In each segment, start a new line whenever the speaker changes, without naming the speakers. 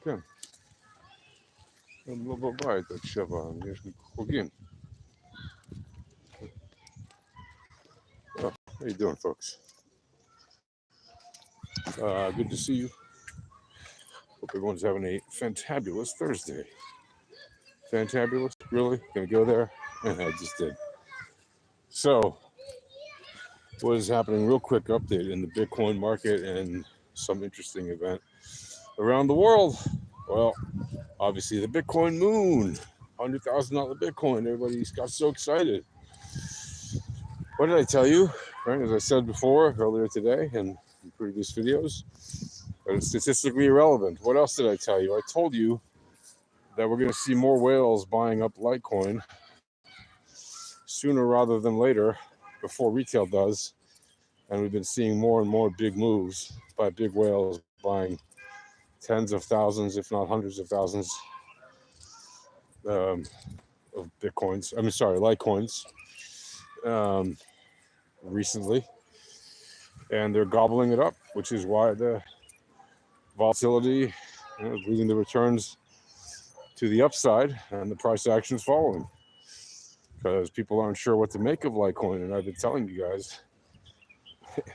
כן. הם לא בבית עד 7, יש לי חוגים. Oh, how you doing, folks? Good to see you. Hope everyone's having a fantabulous Thursday. Fantabulous? Really? Gonna go there? I just did. So, what is happening? Real quick update in the Bitcoin market and some interesting event around the world. Well, obviously the Bitcoin moon, $100,000 Bitcoin. Everybody's got so excited. What did I tell you? Right, as I said before, earlier today and in previous videos, that it's statistically irrelevant. What else did I tell you? I told you that we're going to see more whales buying up Litecoin sooner rather than later, before retail does. And we've been seeing more and more big moves by big whales buying tens of thousands, if not hundreds of thousands of Bitcoins. Litecoins recently. And they're gobbling it up, which is why the volatility is leading the returns to the upside and the price action is following. Because people aren't sure what to make of Litecoin. And I've been telling you guys,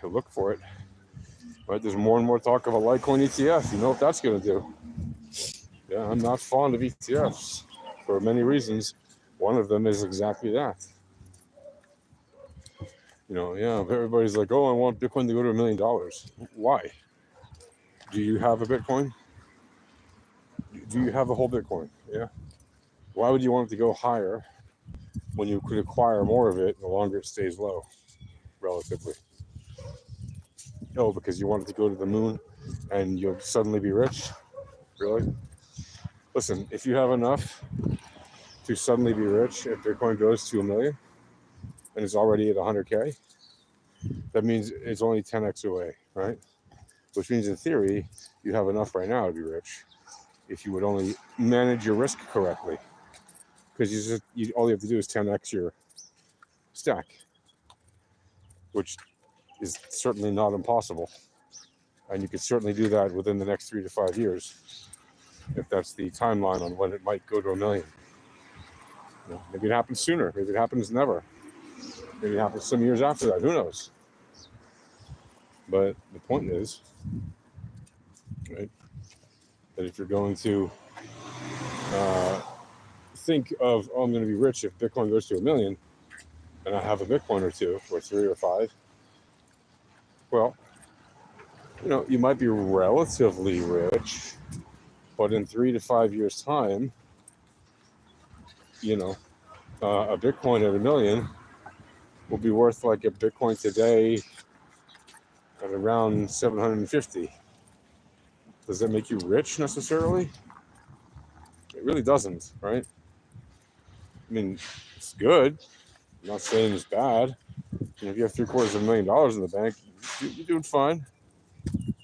look for it. Right? There's more and more talk of a Litecoin ETF. You know what that's going to do. Yeah, I'm not fond of ETFs for many reasons. One of them is exactly that. Everybody's like, oh, I want Bitcoin to go to $1 million. Why? Do you have a Bitcoin? Do you have a whole Bitcoin? Yeah. Why would you want it to go higher when you could acquire more of it the longer it stays low, relatively? Oh, because you want it to go to the moon and you'll suddenly be rich? Really? Listen, if you have enough to suddenly be rich, if Bitcoin goes to $1 million and it's already at 100K, that means it's only 10x away, right? Which means in theory, you have enough right now to be rich if you would only manage your risk correctly. Because all you have to do is 10x your stack, which is certainly not impossible. And you could certainly do that within the next 3 to 5 years, if that's the timeline on when it might go to $1 million. Maybe it happens sooner. Maybe it happens never. Maybe it happens some years after that. Who knows? But the point is, right, that if you're going to think of, I'm going to be rich if Bitcoin goes to $1 million, and I have a Bitcoin or 2 or 3 or 5, well, you might be relatively rich, but in 3 to 5 years' time, a Bitcoin at $1 million will be worth like a Bitcoin today at around 750. Does that make you rich necessarily? It really doesn't, right? I mean, it's good. I'm not saying it's bad. If you have $750,000 in the bank, you're doing fine.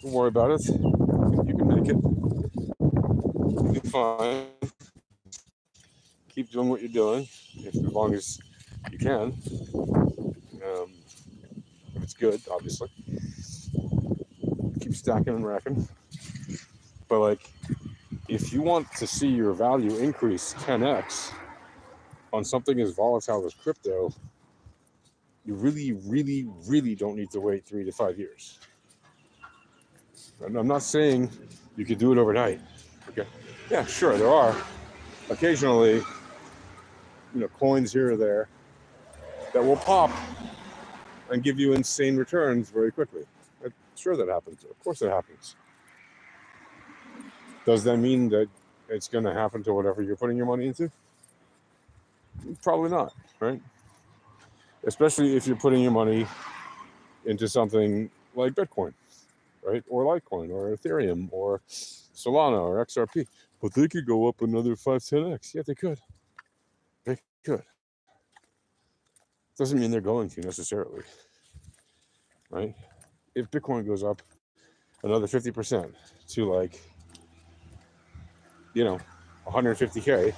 Don't worry about it. You can make it. You'll be fine. Keep doing what you're doing, as long as you can. If it's good, obviously. Keep stacking and racking. But if you want to see your value increase 10x on something as volatile as crypto, you really, really, really don't need to wait 3 to 5 years. And I'm not saying you could do it overnight. Okay. Yeah, sure, there are occasionally, coins here or there that will pop and give you insane returns very quickly. Sure, that happens. Of course it happens. Does that mean that it's going to happen to whatever you're putting your money into? Probably not, right? Especially if you're putting your money into something like Bitcoin, right? Or Litecoin, or Ethereum, or Solana, or XRP. But they could go up another 5-10x. Yeah, they could. They could. Doesn't mean they're going to necessarily, right? If Bitcoin goes up another 50% to 150K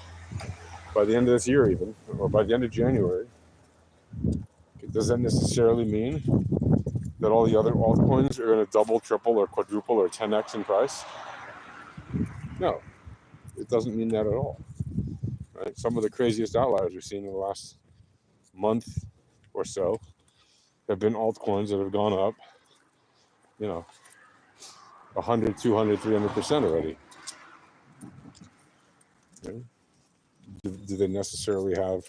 by the end of this year even, or by the end of January, does that necessarily mean that all the other altcoins are going to double, triple, or quadruple, or 10x in price? No, it doesn't mean that at all. Right? Some of the craziest outliers we've seen in the last month or so have been altcoins that have gone up, 100, 200, 300% already. Okay? Do they necessarily have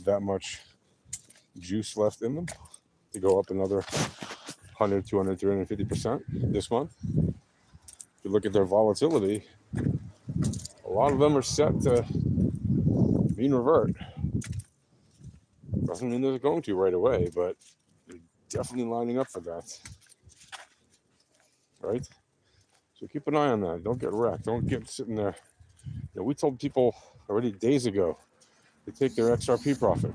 that much juice left in them to go up another 100, 200, 350% this month? If you look at their volatility, a lot of them are set to mean revert. Doesn't mean they're going to right away, but they're definitely lining up for that. Right? So keep an eye on that. Don't get wrecked. Don't get sitting there. We told people already days ago to take their XRP profit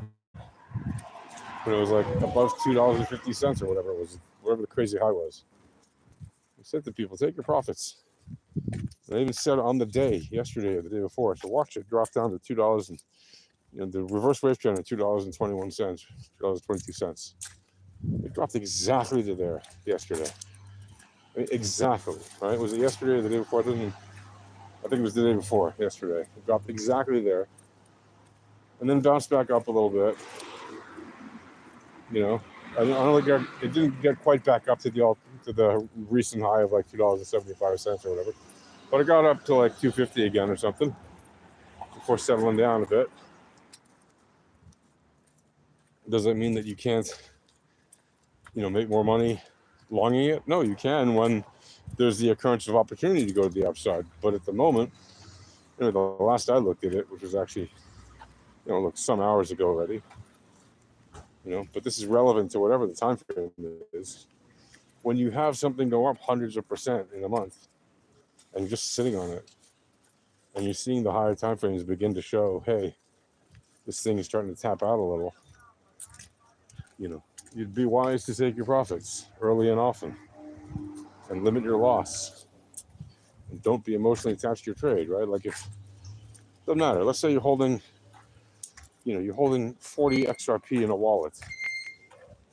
when it was like above $2.50 or whatever it was, whatever the crazy high was. I said to people, take your profits. And I even said on the day, yesterday or the day before, so watch it drop down to $2 and the reverse wave trend at $2.21, $2.22. It dropped exactly to there yesterday. Exactly, right? Was it yesterday or the day before? I think it was the day before yesterday. It dropped exactly there. And then bounced back up a little bit. I don't think it didn't get quite back up to the recent high of like $2.75 or whatever. But it got up to like $2.50 again or something before settling down a bit. Does that mean that you can't, make more money longing it? No, you can when there's the occurrence of opportunity to go to the upside. But at the moment, the last I looked at it, which was actually, some hours ago already, but this is relevant to whatever the time frame is. When you have something go up hundreds of percent in a month and you're just sitting on it and you're seeing the higher time frames begin to show, hey, this thing is starting to tap out a little, you'd be wise to take your profits early and often and limit your loss. And don't be emotionally attached to your trade, right? Like doesn't matter. Let's say you're holding 40 XRP in a wallet.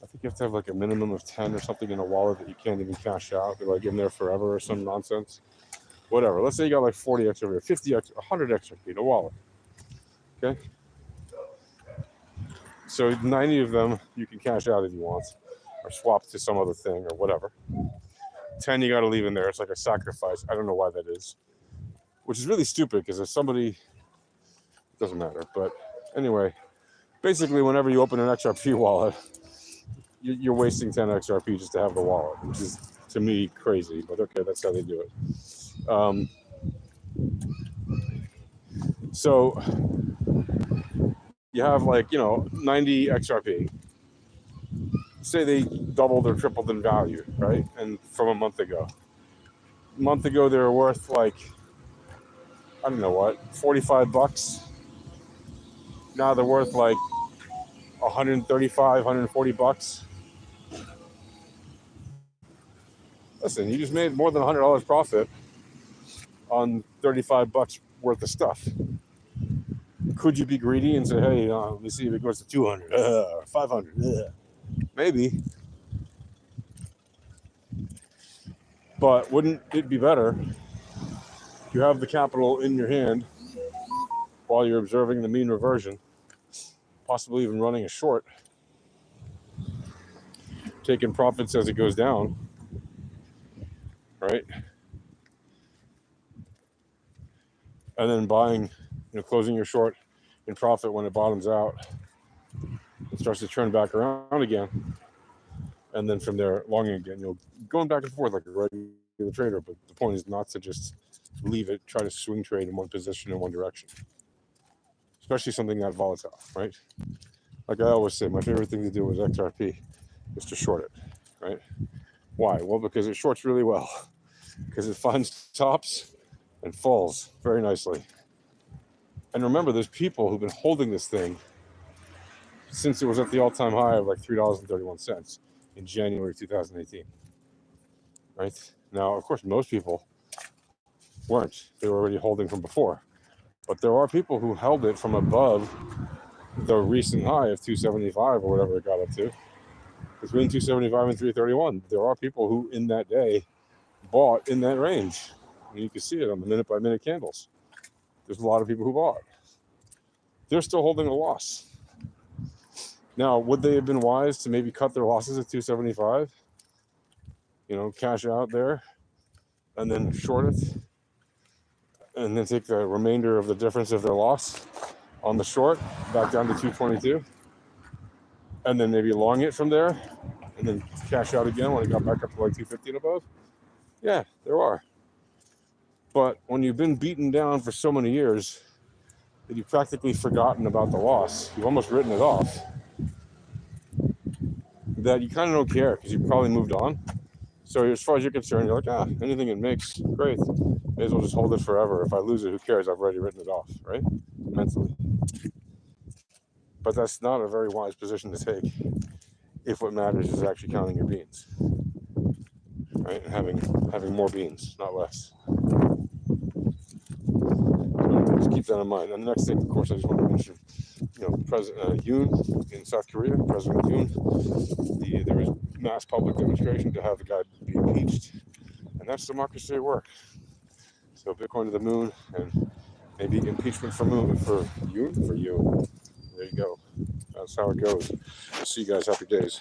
I think you have to have like a minimum of 10 or something in a wallet that you can't even cash out. They're like in there forever or some nonsense. Whatever. Let's say you got like 40 XRP, 50 X, 100 XRP in a wallet. Okay? So 90 of them you can cash out if you want or swap to some other thing or whatever. 10 you got to leave in there. It's like a sacrifice. I don't know why that is. Which is really stupid because if somebody... It doesn't matter. But anyway, basically whenever you open an XRP wallet, you're wasting 10 XRP just to have the wallet, which is, to me, crazy. But okay, that's how they do it. So you have 90 XRP. Say they doubled or tripled in value, right? And from a month ago. A month ago, they were worth I don't know what, $45. Now they're worth $135, $140. Listen, you just made more than $100 profit on $35 worth of stuff. Could you be greedy and say, hey, let me see if it goes to 200 or 500? Maybe. But wouldn't it be better if you have the capital in your hand while you're observing the mean reversion, possibly even running a short, taking profits as it goes down, right? And then buying, closing your short in profit when it bottoms out. It starts to turn back around again. And then from there, longing again. Going back and forth like a regular trader. But the point is not to just leave it, try to swing trade in one position in one direction. Especially something that volatile, right? Like I always say, my favorite thing to do with XRP is to short it, right? Why? Well, because it shorts really well. Because it finds tops and falls very nicely. And remember, there's people who've been holding this thing since it was at the all-time high of like $3.31 in January 2018. Right? Now, of course, most people weren't. They were already holding from before. But there are people who held it from above the recent high of 275 or whatever it got up to. Between 275 and 331. There are people who, in that day, bought in that range. And you can see it on the minute by minute candles. There's a lot of people who bought. They're still holding a loss. Now, would they have been wise to maybe cut their losses at 275? Cash out there and then short it and then take the remainder of the difference of their loss on the short back down to 222 and then maybe long it from there and then cash out again when it got back up to like 250 and above? Yeah, there are. But when you've been beaten down for so many years that you've practically forgotten about the loss, you've almost written it off, that you kind of don't care because you've probably moved on. So as far as you're concerned, you're like, anything it makes, great. May as well just hold it forever. If I lose it, who cares? I've already written it off, right? Mentally. But that's not a very wise position to take if what matters is actually counting your beans, right? And having more beans, not less. Just keep that in mind. And the next thing, of course, I just want to mention, President Yoon in South Korea, President Yoon, there was mass public demonstration to have the guy be impeached, and that's democracy at work. So Bitcoin to the moon, and maybe impeachment for Yoon. There you go. That's how it goes. I'll see you guys. Happy days.